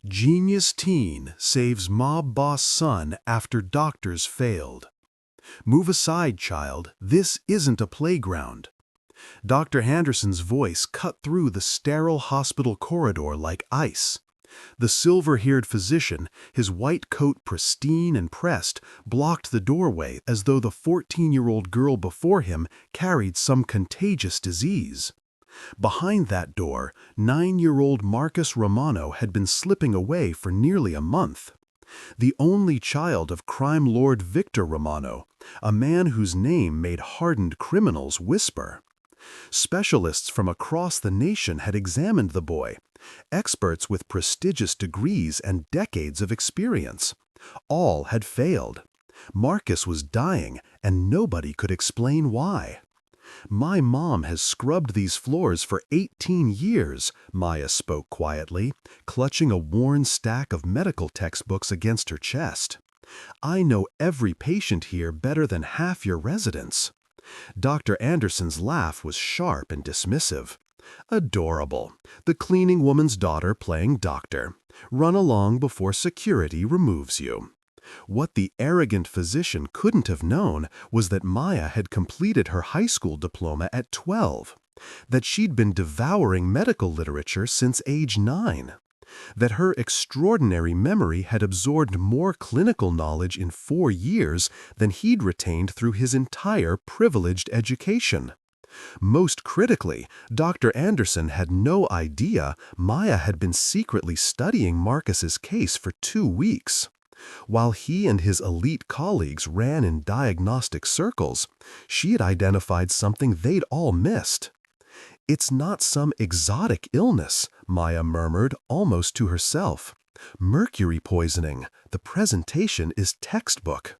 Genius teen saves mob boss son after doctors failed. Move aside, child, this isn't a playground. Dr. Henderson's voice cut through the sterile hospital corridor like ice. The silver-haired physician, his white coat pristine and pressed, blocked the doorway as though the 14-year-old girl before him carried some contagious disease. Behind that door, 9-year-old Marcus Romano had been slipping away for nearly a month. The only child of crime lord Victor Romano, a man whose name made hardened criminals whisper. Specialists from across the nation had examined the boy, experts with prestigious degrees and decades of experience. All had failed. Marcus was dying, and nobody could explain why. "My mom has scrubbed these floors for 18 years, Maya spoke quietly, clutching a worn stack of medical textbooks against her chest. "I know every patient here better than half your residents." Dr. Anderson's laugh was sharp and dismissive. "Adorable. The cleaning woman's daughter playing doctor. Run along before security removes you." What the arrogant physician couldn't have known was that Maya had completed her high school diploma at 12, that she'd been devouring medical literature since age 9, that her extraordinary memory had absorbed more clinical knowledge in 4 years than he'd retained through his entire privileged education. Most critically, Dr. Anderson had no idea Maya had been secretly studying Marcus's case for 2 weeks. While he and his elite colleagues ran in diagnostic circles, she had identified something they'd all missed. "It's not some exotic illness," Maya murmured almost to herself. "Mercury poisoning. The presentation is textbook."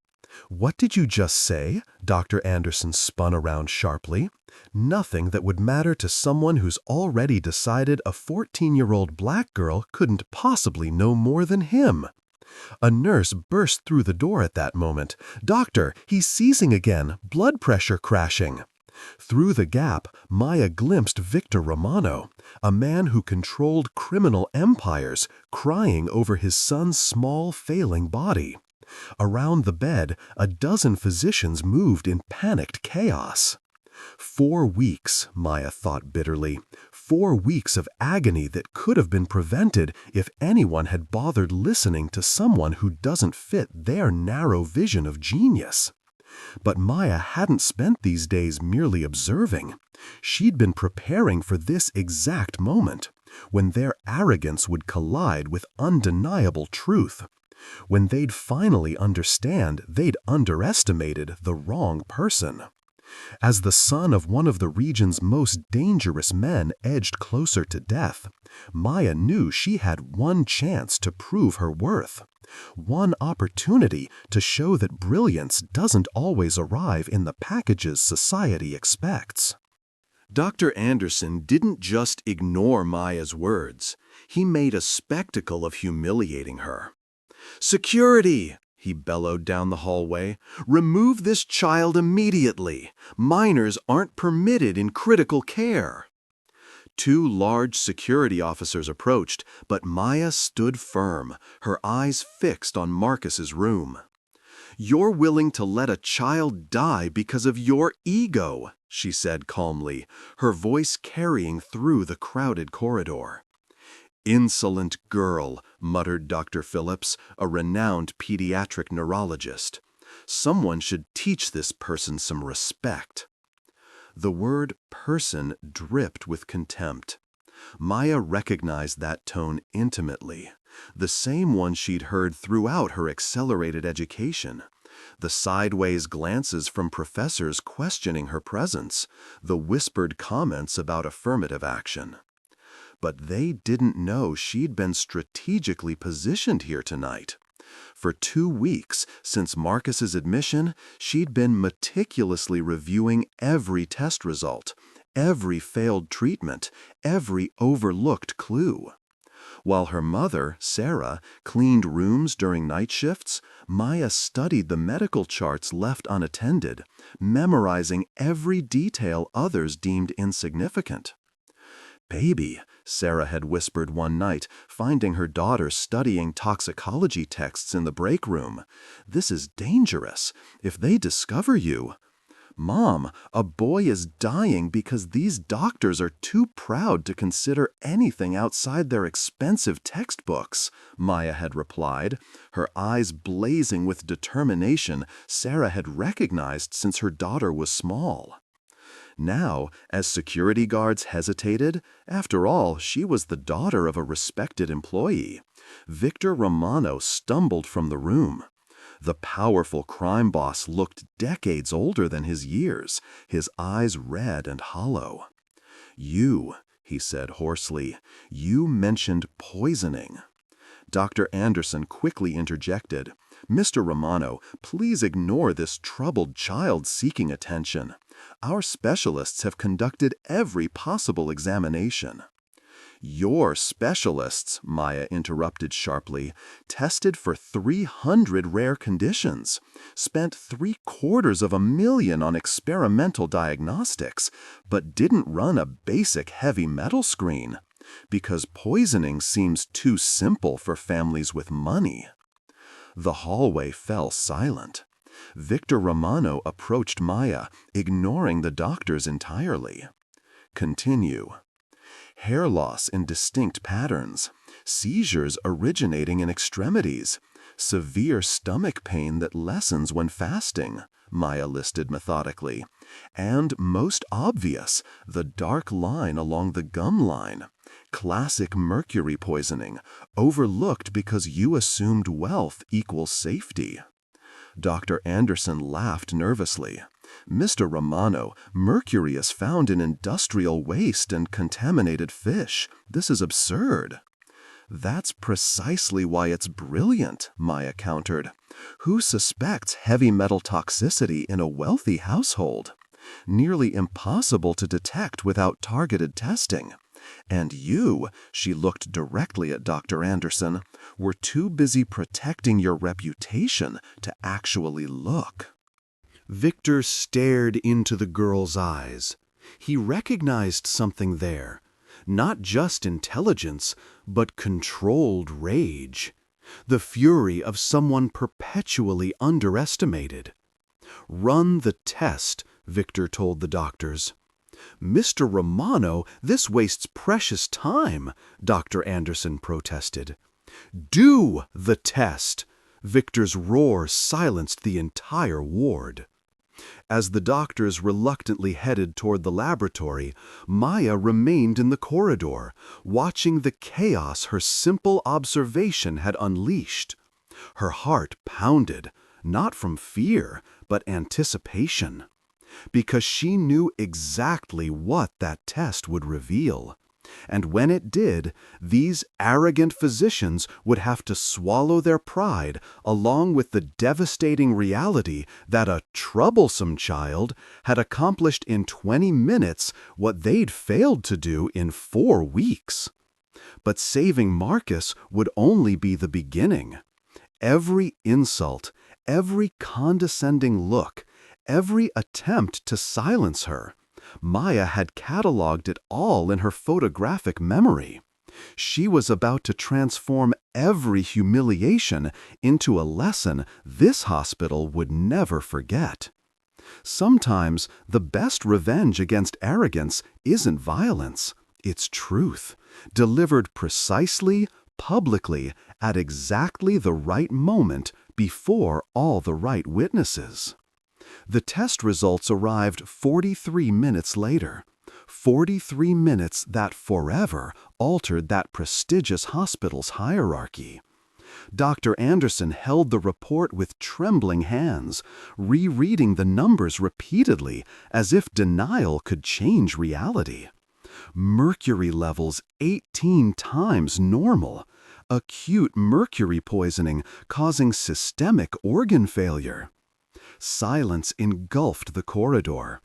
"What did you just say?" Dr. Anderson spun around sharply. "Nothing that would matter to someone who's already decided a 14-year-old black girl couldn't possibly know more than him." A nurse burst through the door at that moment. "Doctor, he's seizing again, blood pressure crashing." Through the gap, Maya glimpsed Victor Romano, a man who controlled criminal empires, crying over his son's small, failing body. Around the bed, a dozen physicians moved in panicked chaos. 4 weeks, Maya thought bitterly. 4 weeks of agony that could have been prevented if anyone had bothered listening to someone who doesn't fit their narrow vision of genius. But Maya hadn't spent these days merely observing. She'd been preparing for this exact moment, when their arrogance would collide with undeniable truth, when they'd finally understand they'd underestimated the wrong person. As the son of one of the region's most dangerous men edged closer to death, Maya knew she had one chance to prove her worth, one opportunity to show that brilliance doesn't always arrive in the packages society expects. Dr. Anderson didn't just ignore Maya's words. He made a spectacle of humiliating her. "Security!" he bellowed down the hallway. "Remove this child immediately. Minors aren't permitted in critical care." 2 large security officers approached, but Maya stood firm, her eyes fixed on Marcus's room. "You're willing to let a child die because of your ego," she said calmly, her voice carrying through the crowded corridor. "Insolent girl," muttered Dr. Phillips, a renowned pediatric neurologist. "Someone should teach this person some respect." The word person dripped with contempt. Maya recognized that tone intimately, the same one she'd heard throughout her accelerated education. The sideways glances from professors questioning her presence, the whispered comments about affirmative action. But they didn't know she'd been strategically positioned here tonight. For 2 weeks, since Marcus's admission, she'd been meticulously reviewing every test result, every failed treatment, every overlooked clue. While her mother, Sarah, cleaned rooms during night shifts, Maya studied the medical charts left unattended, memorizing every detail others deemed insignificant. "Baby," Sarah had whispered one night, finding her daughter studying toxicology texts in the break room. "This is dangerous. If they discover you—" "Mom, a boy is dying because these doctors are too proud to consider anything outside their expensive textbooks," Maya had replied, her eyes blazing with determination Sarah had recognized since her daughter was small. Now, as security guards hesitated, after all, she was the daughter of a respected employee, Victor Romano stumbled from the room. The powerful crime boss looked decades older than his years, his eyes red and hollow. "You," he said hoarsely, "you mentioned poisoning." Dr. Anderson quickly interjected, "Mr. Romano, please ignore this troubled child seeking attention. Our specialists have conducted every possible examination." "Your specialists," Maya interrupted sharply, "tested for 300 rare conditions, spent $750,000 on experimental diagnostics, but didn't run a basic heavy metal screen, because poisoning seems too simple for families with money." The hallway fell silent. Victor Romano approached Maya, ignoring the doctors entirely. "Continue." "Hair loss in distinct patterns, seizures originating in extremities, severe stomach pain that lessens when fasting," Maya listed methodically, "and most obvious, the dark line along the gum line. Classic mercury poisoning, overlooked because you assumed wealth equals safety." Dr. Anderson laughed nervously. "Mr. Romano, mercury is found in industrial waste and contaminated fish. This is absurd." "That's precisely why it's brilliant," Maya countered. "Who suspects heavy metal toxicity in a wealthy household? Nearly impossible to detect without targeted testing. And you," she looked directly at Dr. Anderson, "were too busy protecting your reputation to actually look." Victor stared into the girl's eyes. He recognized something there. Not just intelligence, but controlled rage. The fury of someone perpetually underestimated. "Run the test," Victor told the doctors. "Mr. Romano, this wastes precious time," Dr. Anderson protested. "Do the test!" Victor's roar silenced the entire ward. As the doctors reluctantly headed toward the laboratory, Maya remained in the corridor, watching the chaos her simple observation had unleashed. Her heart pounded, not from fear, but anticipation, because she knew exactly what that test would reveal. And when it did, these arrogant physicians would have to swallow their pride along with the devastating reality that a troublesome child had accomplished in 20 minutes what they'd failed to do in 4 weeks. But saving Marcus would only be the beginning. Every insult, every condescending look, every attempt to silence her, Maya had cataloged it all in her photographic memory. She was about to transform every humiliation into a lesson this hospital would never forget. Sometimes the best revenge against arrogance isn't violence, it's truth, delivered precisely, publicly, at exactly the right moment before all the right witnesses. The test results arrived 43 minutes later. 43 minutes that forever altered that prestigious hospital's hierarchy. Dr. Anderson held the report with trembling hands, rereading the numbers repeatedly as if denial could change reality. Mercury levels 18 times normal. Acute mercury poisoning causing systemic organ failure. Silence engulfed the corridor.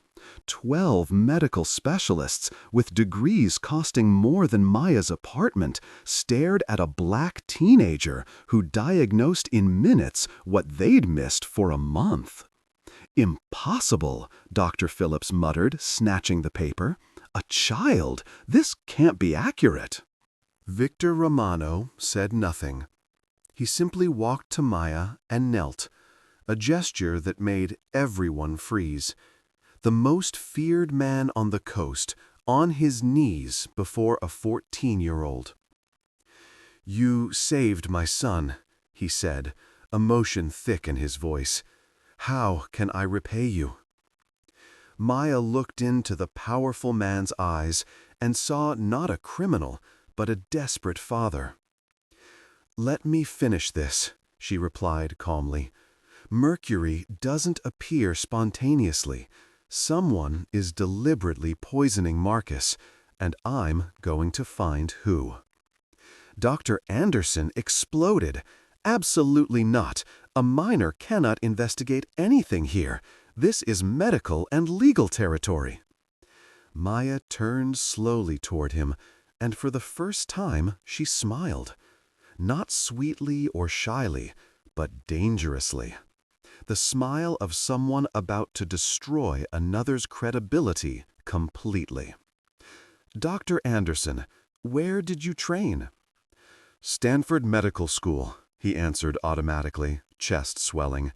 12 medical specialists with degrees costing more than Maya's apartment stared at a black teenager who diagnosed in minutes what they'd missed for a month. "Impossible," Dr. Phillips muttered, snatching the paper. A child? This can't be accurate. Victor Romano said nothing. He simply walked to Maya and knelt, a gesture that made everyone freeze. The most feared man on the coast, on his knees before a 14-year-old. "You saved my son," he said, emotion thick in his voice. "How can I repay you?" Maya looked into the powerful man's eyes and saw not a criminal, but a desperate father. "Let me finish this," she replied calmly. "Mercury doesn't appear spontaneously. Someone is deliberately poisoning Marcus, and I'm going to find who." Dr. Anderson exploded. "Absolutely not. A minor cannot investigate anything here. This is medical and legal territory." Maya turned slowly toward him, and for the first time she smiled. Not sweetly or shyly, but dangerously. The smile of someone about to destroy another's credibility completely. "Dr. Anderson, where did you train?" "Stanford Medical School," he answered automatically, chest swelling.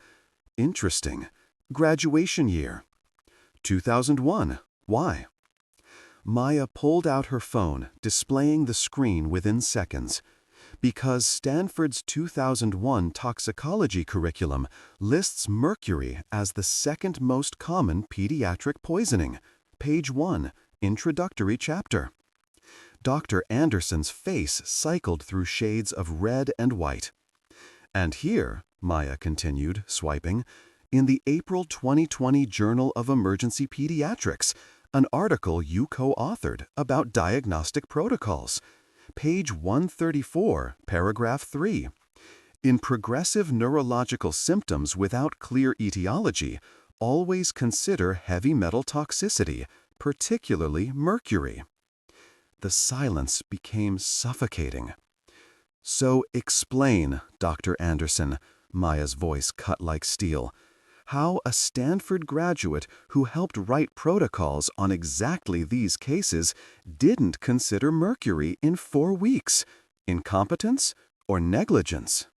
"Interesting. Graduation year?" "2001. Why?" Maya pulled out her phone, displaying the screen within seconds. "Because Stanford's 2001 toxicology curriculum lists mercury as the second most common pediatric poisoning. Page 1, introductory chapter." Dr. Anderson's face cycled through shades of red and white. "And here," Maya continued, swiping, "in the April 2020 Journal of Emergency Pediatrics, an article you co-authored about diagnostic protocols. Page 134, paragraph 3. In progressive neurological symptoms without clear etiology, always consider heavy metal toxicity, particularly mercury." The silence became suffocating. "So explain, Dr. Anderson," Maya's voice cut like steel, "how a Stanford graduate who helped write protocols on exactly these cases didn't consider mercury in 4 weeks. Incompetence or negligence?"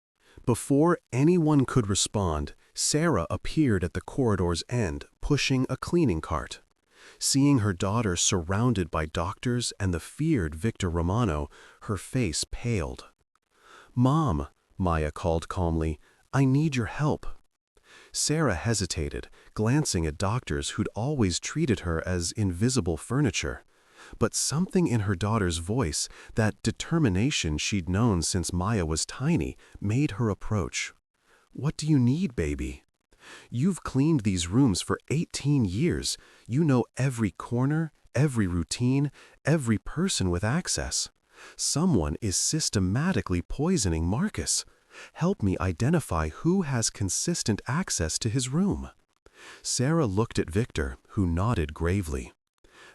Before anyone could respond, Sarah appeared at the corridor's end, pushing a cleaning cart. Seeing her daughter surrounded by doctors and the feared Victor Romano, her face paled. "Mom," Maya called calmly, "I need your help." Sarah hesitated, glancing at doctors who'd always treated her as invisible furniture. But something in her daughter's voice, that determination she'd known since Maya was tiny, made her approach. "What do you need, baby? You've cleaned these rooms for 18 years. You know every corner, every routine, every person with access. Someone is systematically poisoning Marcus. Help me identify who has consistent access to his room." Sarah looked at Victor, who nodded gravely.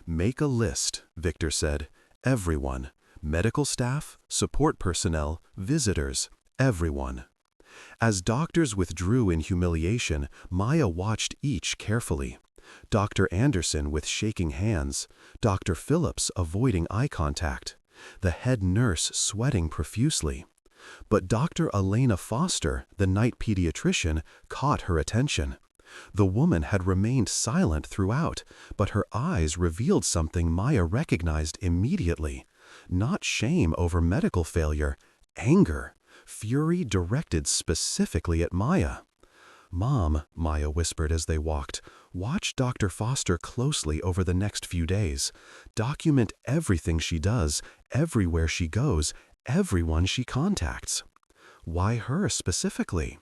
"Make a list," Victor said. "Everyone. Medical staff, support personnel, visitors, everyone." As doctors withdrew in humiliation, Maya watched each carefully. Dr. Anderson with shaking hands, Dr. Phillips avoiding eye contact, the head nurse sweating profusely. But Dr. Elena Foster, the night pediatrician, caught her attention. The woman had remained silent throughout, but her eyes revealed something Maya recognized immediately. Not shame over medical failure, anger. Fury directed specifically at Maya. "Mom," Maya whispered as they walked, "watch Dr. Foster closely over the next few days. Document everything she does, everywhere she goes, everyone she contacts." Why her specifically?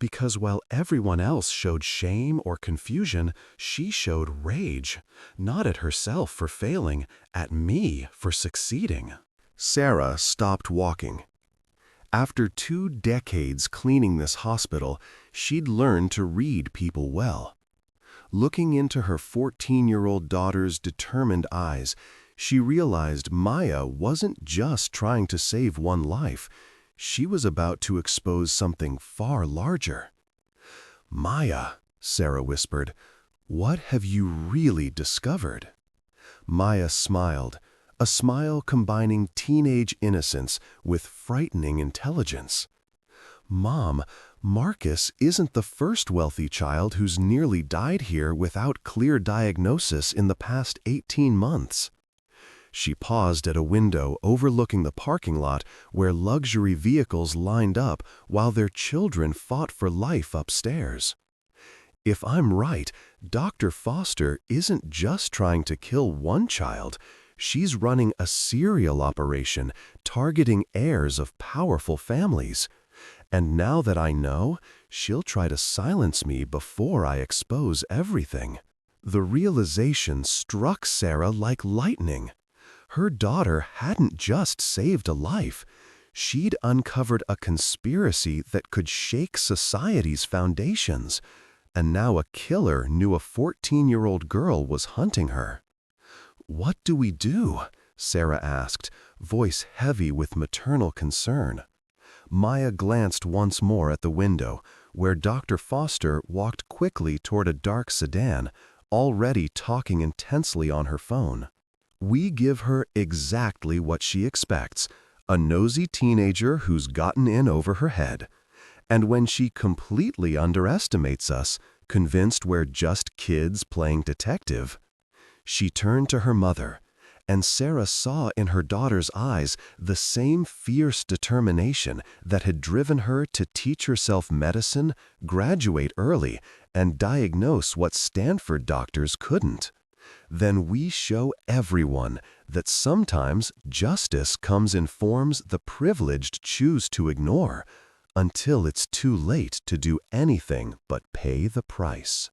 Because while everyone else showed shame or confusion, she showed rage. Not at herself for failing, at me for succeeding. Sarah stopped walking. After 2 decades cleaning this hospital, she'd learned to read people well. Looking into her 14-year-old daughter's determined eyes, she realized Maya wasn't just trying to save one life. She was about to expose something far larger. "Maya," Sarah whispered, "what have you really discovered?" Maya smiled, a smile combining teenage innocence with frightening intelligence. Mom, Marcus isn't the first wealthy child who's nearly died here without clear diagnosis in the past 18 months. She paused at a window overlooking the parking lot where luxury vehicles lined up while their children fought for life upstairs. If I'm right, Dr. Foster isn't just trying to kill one child. She's running a serial operation targeting heirs of powerful families. And now that I know, she'll try to silence me before I expose everything. The realization struck Sarah like lightning. Her daughter hadn't just saved a life. She'd uncovered a conspiracy that could shake society's foundations. And now a killer knew a 14-year-old girl was hunting her. "What do we do?" Sarah asked, voice heavy with maternal concern. Maya glanced once more at the window, where Dr. Foster walked quickly toward a dark sedan, already talking intensely on her phone. "We give her exactly what she expects, a nosy teenager who's gotten in over her head. And when she completely underestimates us, convinced we're just kids playing detective." She turned to her mother, and Sarah saw in her daughter's eyes the same fierce determination that had driven her to teach herself medicine, graduate early, and diagnose what Stanford doctors couldn't. Then we show everyone that sometimes justice comes in forms the privileged choose to ignore, until it's too late to do anything but pay the price.